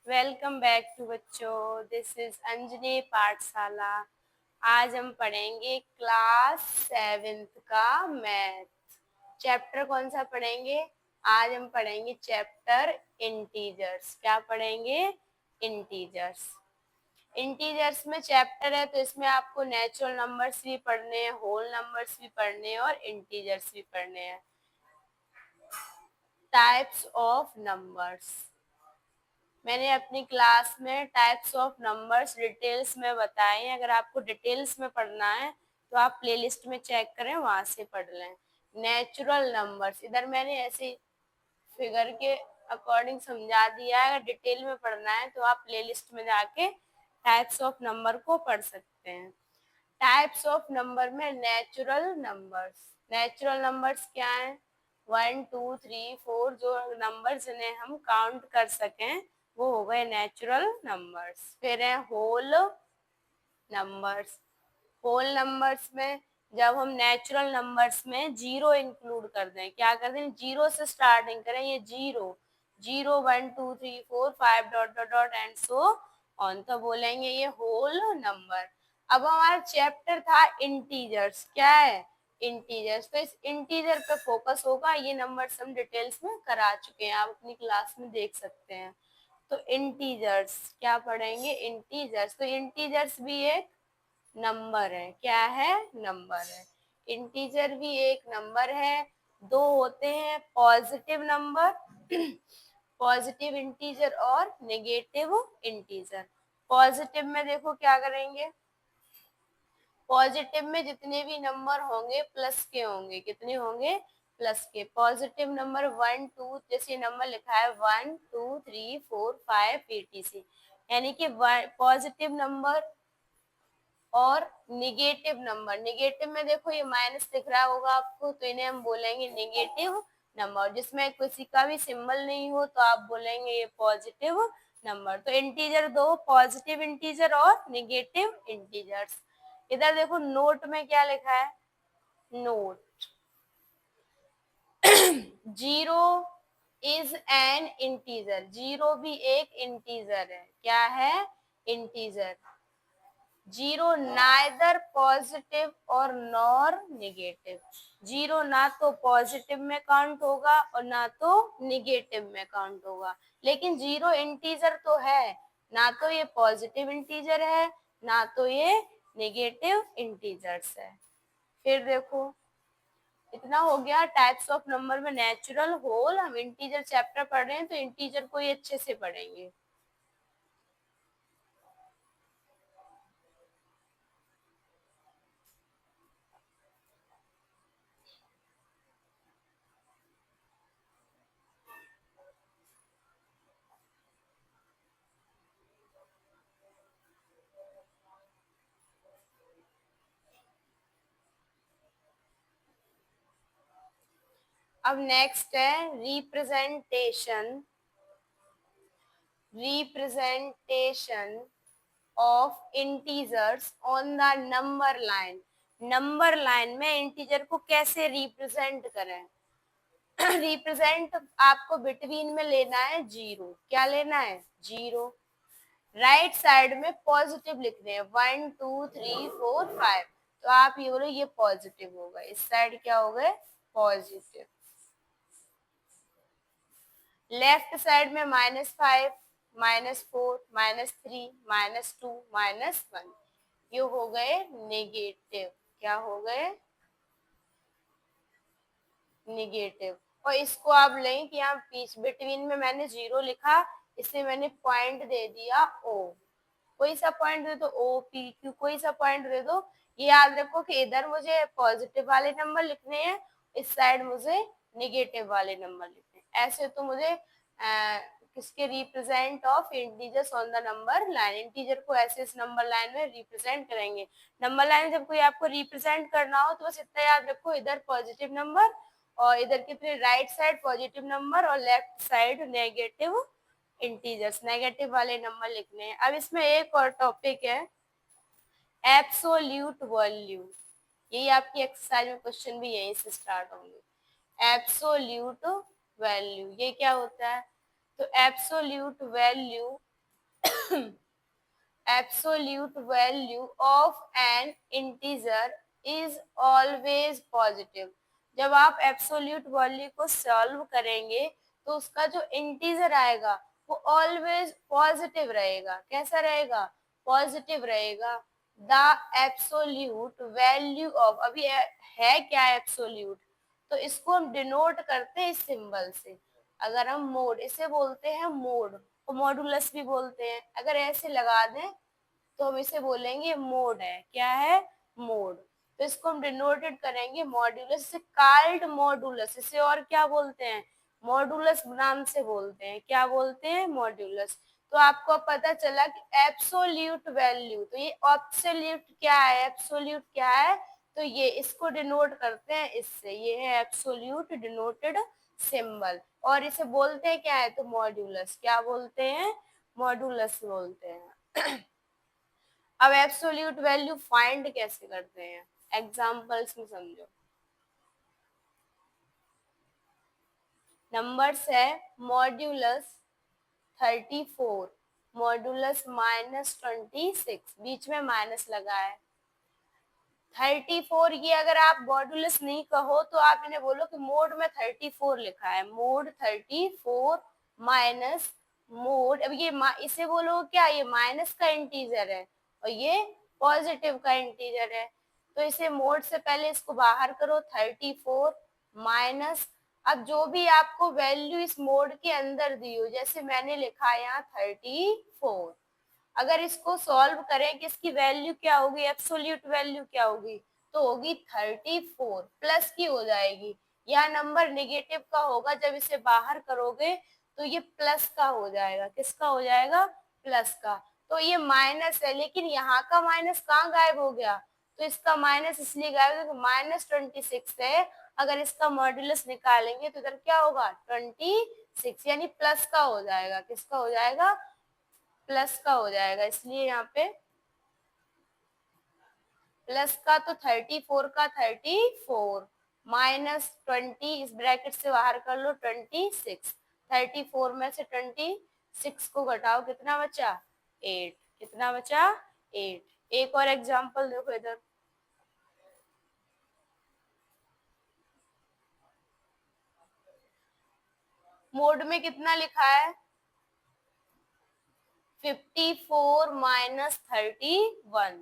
Welcome back to बच्चों, this is Anjani पाठशाला। आज हम पढ़ेंगे क्लास 7th का मैथ। चैप्टर कौन सा पढ़ेंगे? आज हम पढ़ेंगे चैप्टर इंटीजर्स। क्या पढ़ेंगे? इंटीजर्स। इंटीजर्स में चैप्टर है तो इसमें आपको नेचुरल नंबर्स भी पढ़ने हैं, होल नंबर्स भी पढ़ने हैं और इंटीजर्स भी पढ़ने हैं। टाइप्स ऑफ नंबर्स मैंने अपनी क्लास में टाइप्स ऑफ नंबर्स डिटेल्स में बताए हैं। अगर आपको डिटेल्स में पढ़ना है तो आप प्लेलिस्ट में चेक करें, वहां से पढ़ लें। नेचुरल नंबर्स इधर मैंने ऐसे फिगर के अकॉर्डिंग समझा दिया है। अगर डिटेल में पढ़ना है तो आप प्लेलिस्ट में जाके टाइप्स ऑफ नंबर को पढ़ सकते हैं। टाइप्स ऑफ नंबर में नेचुरल नंबर्स क्या है? 1 2 3 4 जो नंबर जिन्हें हम काउंट कर सकें वो हो गए नेचुरल नंबर्स। फिर है होल नंबर्स। होल नंबर्स में जब हम नेचुरल नंबर्स में जीरो इंक्लूड कर दें, क्या कर दें? जीरो से स्टार्टिंग करें, ये zero 0 1 2 3 4 5 dot dot dot and so on, तो बोलेंगे ये होल नंबर। अब हमारा चैप्टर था इंटीजर्स। क्या है? इंटीजर्स। तो इस इंटीजर पे फोकस होगा। ये नंबर्स हम डिटेल्स में करा चुके हैं, आप अपनी क्लास में देख सकते हैं। तो इंटीजर्स क्या पढ़ेंगे? इंटीजर्स। तो इंटीजर्स भी एक नंबर है। क्या है? नंबर है। इंटीजर भी एक नंबर है। दो होते हैं पॉजिटिव नंबर पॉजिटिव इंटीजर और नेगेटिव इंटीजर। पॉजिटिव में देखो क्या करेंगे, पॉजिटिव में जितने भी नंबर होंगे प्लस के होंगे। कितने होंगे? प्लस के। पॉजिटिव नंबर 1 2, जैसे नंबर लिखा है 1 2 3 4 5 etc, यानी कि पॉजिटिव नंबर और निगेटिव नंबर। निगेटिव में देखो ये माइनस दिख रहा होगा आपको, तो इन्हें हम बोलेंगे निगेटिव नंबर। जिसमें किसी का भी सिंबल नहीं हो तो आप बोलेंगे ये पॉजिटिव नंबर। तो इंटीजर दो, पॉजिटिव इंटीजर और निगेटिव इंटीजर्स। इधर देखो नोट में क्या लिखा है? Note zero is an integer. Zero भी एक इंटीजर है। क्या है? इंटीजर। जीरो नाइदर पॉजिटिव और नॉर निगेटिव। जीरो ना तो पॉजिटिव में काउंट होगा और ना तो निगेटिव में काउंट होगा। लेकिन जीरो इंटीजर तो है, ना तो ये पॉजिटिव इंटीजर है ना तो ये निगेटिव इंटीजर्स है। फिर देखो इतना हो गया टाइप्स ऑफ नंबर में नेचुरल, होल। हम इंटीजर चैप्टर पढ़ रहे हैं तो इंटीजर को ये अच्छे से पढ़ेंगे। अब नेक्स्ट है representation of integers on the number line. Number line में इंटीजर को कैसे रिप्रेजेंट करें? रिप्रेजेंट आपको बिटवीन में लेना है जीरो। क्या लेना है? जीरो। राइट साइड में पॉजिटिव लिखने हैं 1 2 3 4 5, तो आप ये बोलो ये पॉजिटिव होगा। इस साइड क्या हो गए? पॉजिटिव। लेफ्ट साइड में -5 -4 -3 -2 -1, ये हो गए नेगेटिव। क्या हो गए? निगेटिव। और इसको आप लें कि यहाँ बीच बिटवीन में मैंने जीरो लिखा, इसे मैंने पॉइंट दे दिया ओ। कोई सा पॉइंट दे दो, ओ पी क्यू, कोई सा पॉइंट दे दो। ये याद रखो कि इधर मुझे पॉजिटिव वाले नंबर लिखने हैं, इस साइड मुझे निगेटिव वाले नंबर लिखने हैं। ऐसे तो मुझे किसके represent of integers on the number line, integer को ऐसे इस नंबर लाइन में रिप्रेजेंट करेंगे। नंबर लाइन जब कोई आपको रिप्रेजेंट करना हो तो बस इतना याद रखो, इधर पॉजिटिव नंबर और इधर कितने राइट साइड पॉजिटिव नंबर और left side negative integers, negative वाले नंबर लिखने हैं। अब इसमें एक और टॉपिक है एब्सोल्यूट वैल्यू। यही आपकी एक्सरसाइज में क्वेश्चन भी यहीं से स्टार्ट होंगे। एब्सोल्यूट वैल्यू ये क्या होता है? तो absolute value absolute value of an integer is always positive. जब आप एब्सोल्यूट वैल्यू को सॉल्व करेंगे तो उसका जो इंटीजर आएगा वो ऑलवेज पॉजिटिव रहेगा। कैसा रहेगा? पॉजिटिव रहेगा। द एब्सोल्यूट वैल्यू ऑफ, अभी है क्या एब्सोल्यूट, तो इसको हम डिनोट करते हैं इस सिंबल से। अगर हम मोड, इसे बोलते हैं मोड, तो मॉडुलस भी बोलते हैं। अगर ऐसे लगा दें तो हम इसे बोलेंगे मोड है। क्या है? मोड। तो इसको हम डिनोटेड करेंगे मॉड्यूलस से, कार्ड मॉडुलस। इसे और क्या बोलते हैं? मॉडुलस नाम से बोलते हैं। क्या बोलते हैं? मॉड्यूलस। तो आपको पता चला कि एब्सोल्यूट वैल्यू, तो ये एब्सोल्यूट क्या है, एब्सोल्यूट क्या है, तो ये इसको डिनोट करते हैं इससे। ये है एब्सोल्यूट डिनोटेड सिंबल। और इसे बोलते हैं क्या है, तो मॉड्यूलस। क्या बोलते हैं? मॉड्यूलस बोलते हैं। अब एब्सोल्यूट वैल्यू फाइंड कैसे करते हैं, एग्जांपल्स में समझो। नंबर्स है मॉड्यूलस 34, मॉड्यूलस -26, बीच में माइनस लगा है। 34 ये अगर आप मॉड्यूलस नहीं कहो तो आप इन्हें बोलो कि मोड में 34 लिखा है। मोड 34 माइनस मोड, अब ये इसे बोलो क्या, ये माइनस का इंटीजर है और ये पॉजिटिव का इंटीजर है। तो इसे मोड से पहले इसको बाहर करो, 34 माइनस, अब जो भी आपको वैल्यू इस मोड के अंदर दी हो, जैसे मैंने लिखा है यहाँ 34, अगर इसको सॉल्व करें कि इसकी वैल्यू क्या होगी, एब्सोल्यूट वैल्यू क्या होगी, तो होगी 34 प्लस की हो जाएगी। यह नंबर नेगेटिव का होगा, जब इसे बाहर करोगे तो ये प्लस का हो जाएगा। किसका हो जाएगा? प्लस का। तो ये माइनस है, लेकिन यहाँ का माइनस कहाँ गायब हो गया, तो इसका माइनस इसलिए गायब हो गया, -26 है। अगर इसका मॉड्यूलस निकालेंगे तो इधर क्या होगा? 26, यानी प्लस का हो जाएगा। किसका हो जाएगा? प्लस का हो जाएगा। इसलिए यहाँ पे प्लस का, तो 34 का 34 -20, इस ब्रैकेट से बाहर कर लो 26। 34 में से 26 को घटाओ, कितना बचा? 8। कितना बचा? 8। एक और एग्जांपल देखो इधर, मोड में कितना लिखा है? 54 -31,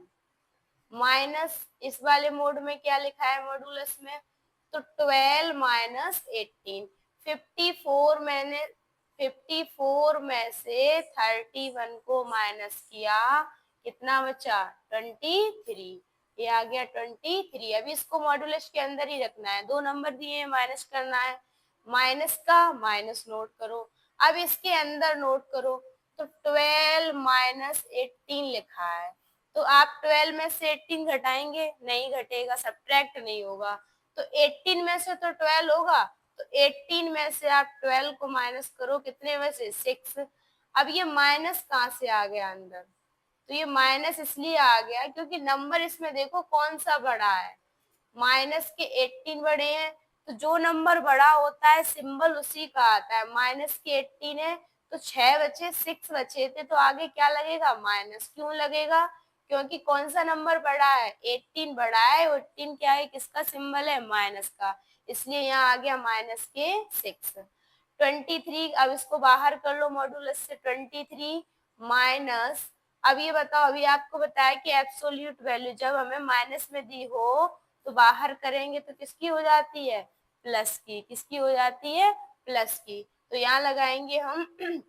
माइनस इस वाले मोड में क्या लिखा है मॉडुलस में, तो 12 -18। 54 में से 31 को माइनस किया, कितना बचा? 23। ये आ गया 23। अभी इसको मॉडुलस के अंदर ही रखना है, दो नंबर दिए हैं, माइनस करना है। माइनस का माइनस नोट करो, अब इसके अंदर नोट करो, तो 12 -18 लिखा है। तो आप 12 में से 18 घटाएंगे, नहीं घटेगा, सब्ट्रैक्ट नहीं होगा। तो 18 में से तो 12 होगा, तो 18 में से आप 12 को माइनस करो, कितने में से? 6। अब ये माइनस कहाँ से आ गया अंदर, तो ये माइनस इसलिए आ गया क्योंकि नंबर इसमें देखो कौन सा बड़ा है, माइनस के 18 बड़े हैं। तो जो नंबर बड़ा होता है सिंबल उसी का आता है। माइनस के 18 है तो 6 बचे, 6 बचे थे, तो आगे क्या लगेगा? माइनस। क्यों लगेगा? क्योंकि कौन सा नंबर बड़ा है? 18 बड़ा है। 18 क्या है? किसका सिंबल है? माइनस का। इसलिए यहाँ आ गया माइनस के 6। 23, अब इसको बाहर कर लो मॉडुलस से, 23 माइनस, अब ये बताओ, अभी आपको बताया कि एब्सोल्यूट वैल्यू जब हमें माइनस में दी हो तो बाहर करेंगे तो किसकी हो जाती है? प्लस की। किसकी हो जाती है? प्लस की। तो यहाँ लगाएंगे हम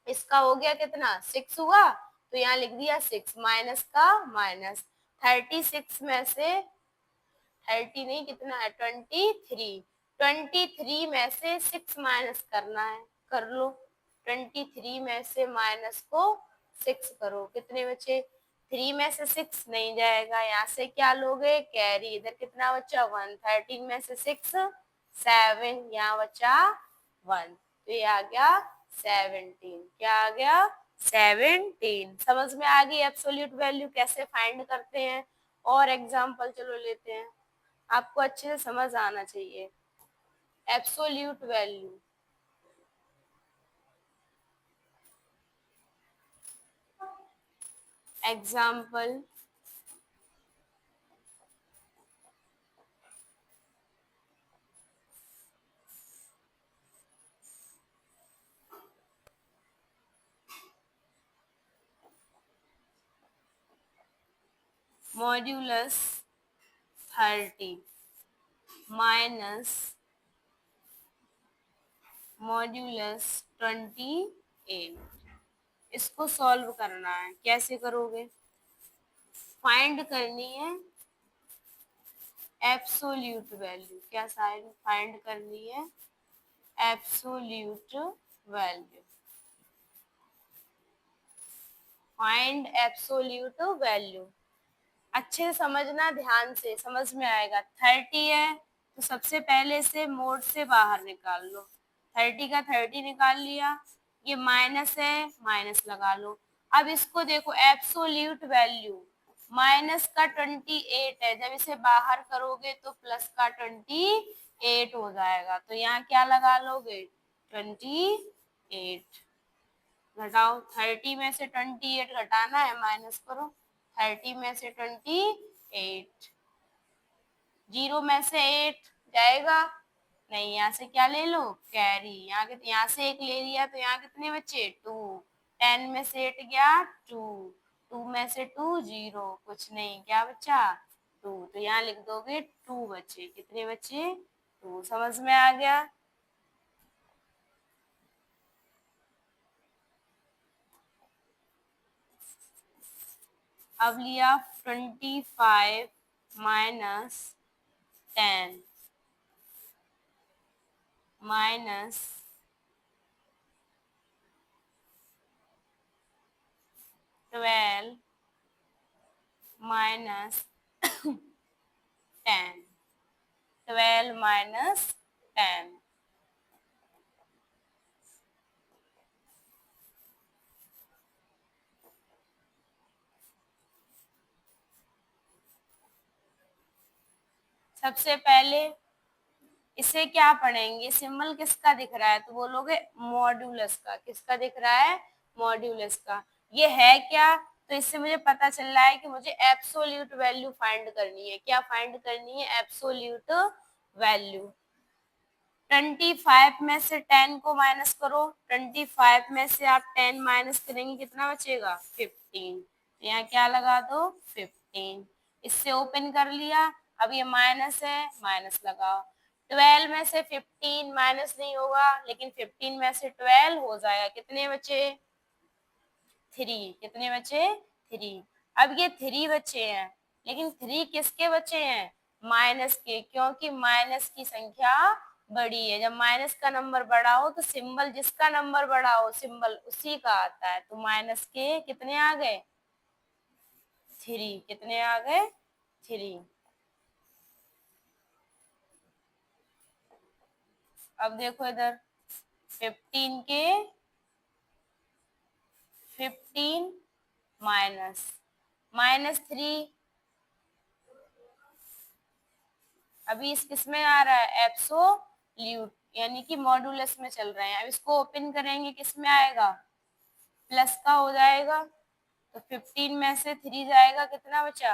इसका हो गया कितना? 6 हुआ, तो यहाँ लिख दिया 6, माइनस का माइनस। 36 में से 30 नहीं, कितना है? 23। 23 में से 6 माइनस करना है, कर लो। 23 में से माइनस को 6 करो, कितने बचे? 3 में से 6 नहीं जाएगा, यहाँ से क्या लोगे? कैरी। इधर कितना बचा? 1। 13 में से 6 7, यहाँ बचा 1, तो ये आ गया 17। क्या आ गया? 17। समझ में आ गई एब्सोल्यूट वैल्यू कैसे फाइंड करते हैं? और एग्जाम्पल चलो लेते हैं, आपको अच्छे से समझ आना चाहिए। Absolute value, example modulus 30 minus modulus 28। इसको सॉल्व करना है। कैसे करोगे? फाइंड करनी है एब्सोल्यूट वैल्यू। क्या साइन फाइंड करनी है? Absolute value. Find absolute value. अच्छे से समझना, ध्यान से समझ में आएगा। 30 है तो सबसे पहले से मोड से बाहर निकाल लो। 30 का 30 निकाल लिया। ये माइनस है, माइनस लगा लो। अब इसको देखो, एब्सोल्यूट वैल्यू माइनस का 28 है। जब इसे बाहर करोगे तो प्लस का 28 हो जाएगा। तो यहाँ क्या लगा लोगे? 28। घटाओ, 30 में से 28 घटाना है, माइनस करो। 30 में से 28, 0 में से 8 जाएगा नहीं। यहाँ से क्या ले लो? कैरी। यहाँ से एक ले लिया तो यहाँ कितने बचे? 2। 10 में से 8 गया 2। 2 में से 2 0, कुछ नहीं, क्या बचा? 2। तो यहाँ लिख दोगे 2 बचे। कितने बचे? 2। समझ में आ गया? अब लिया 25 माइनस 10 माइनस 12 माइनस 10। 12 माइनस 10। सबसे पहले इसे क्या पढ़ेंगे? सिंबल किसका दिख रहा है? तो बोलोगे मॉड्यूलस का। किसका दिख रहा है? मॉड्यूलस का। ये है क्या? तो इससे मुझे पता चल रहा है कि मुझे एब्सोल्यूट वैल्यू फाइंड करनी है। क्या फाइंड करनी है? Absolute value. 25 में से 10 को माइनस करो। 25 में से आप 10 माइनस करेंगे, कितना बचेगा? 15। तो यहाँ क्या लगा दो? 15। इससे ओपन कर लिया। अब ये माइनस है, माइनस लगाओ। 12 में से 15 माइनस नहीं होगा, लेकिन 15 में से 12 हो जाएगा। कितने बचे? 3। कितने बचे? 3। अब ये 3 बचे हैं, लेकिन 3 किसके बचे हैं? माइनस के, क्योंकि माइनस की संख्या बड़ी है। जब माइनस का नंबर बड़ा हो तो सिंबल, जिसका नंबर बड़ा हो सिंबल उसी का आता है। तो माइनस के कितने आ गए? 3। कितने आ गए? 3। अब देखो इधर, 15 के 15 माइनस -3। अभी इस किस में आ रहा है? एब्सोल्यूट, यानी कि मॉड्यूलस में चल रहे हैं। अब इसको ओपन करेंगे, किस में आएगा? प्लस का हो जाएगा। तो 15 में से 3 जाएगा, कितना बचा?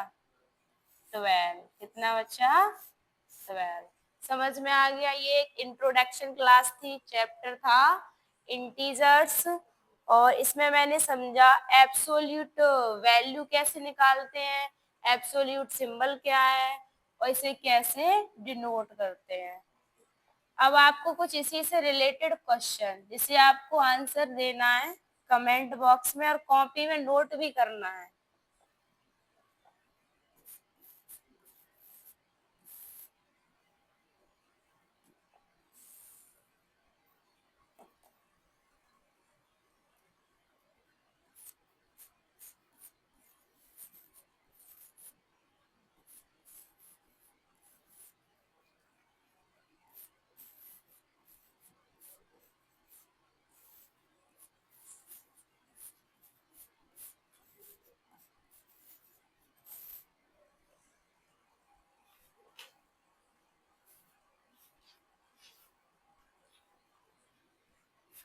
12। कितना बचा? 12। समझ में आ गया? ये एक इंट्रोडक्शन क्लास थी, चैप्टर था इंटीजर्स, और इसमें मैंने समझा एब्सोल्यूट वैल्यू कैसे निकालते हैं, एब्सोल्यूट सिंबल क्या है, और इसे कैसे डिनोट करते हैं। अब आपको कुछ इसी से रिलेटेड क्वेश्चन, जिसे आपको आंसर देना है कमेंट बॉक्स में, और कॉपी में नोट भी करना है।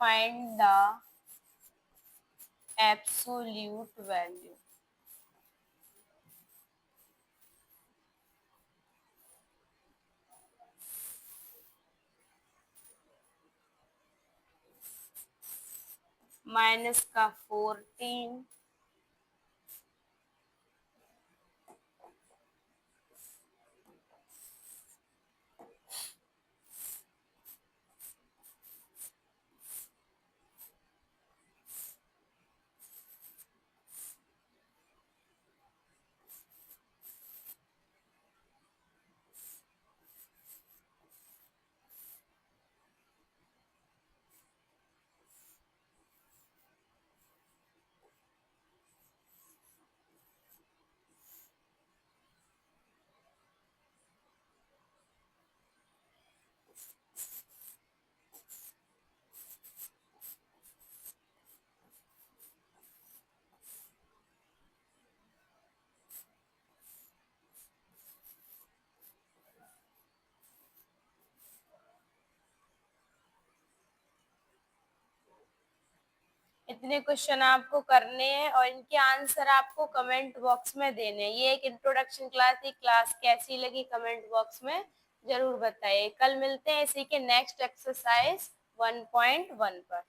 Find the absolute value. Minus का 14, इतने क्वेश्चन आपको करने हैं और इनके आंसर आपको कमेंट बॉक्स में देने हैं। ये एक इंट्रोडक्शन क्लास थी, क्लास कैसी लगी कमेंट बॉक्स में जरूर बताइए। कल मिलते हैं इसी के नेक्स्ट एक्सरसाइज 1.1 पर।